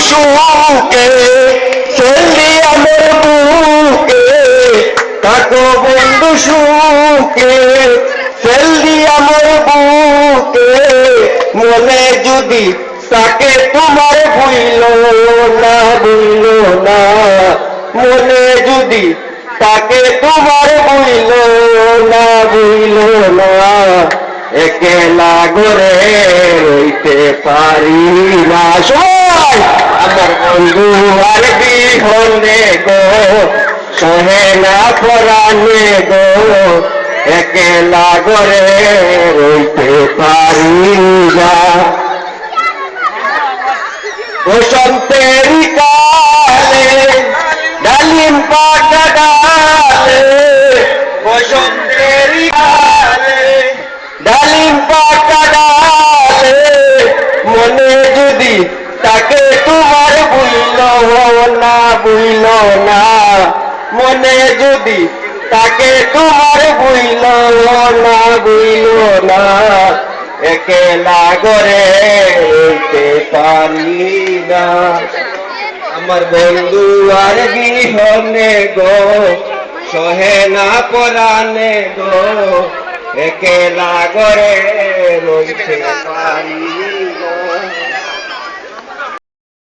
সুখে চললি আমার বুকে থাকো বন্ধু সুখে চললি আমার বুকে মনে যদি তাকে তোমার ভুইল না মনে যদি তাকে তোমার ভুইল না একলা ঘরে রইতে পারি না সবাই আমার বন্ধু আর বিহনে গো সহে না পরাণে গো একলা ঘরে রইতে পারি না বসন্তের কালে ডালিম পাতা ডালে বসন্তের কালে ডালিম পাতা ডালে মনে যদি তাকে তোমার ভুইল না মনে যদি তাকে তোমার ভুইল না একলা ঘরে রইতে পারি না আমার বন্ধু আর বিহনে গো সহে না পরাণে গো একলা ঘরে রইতে পারি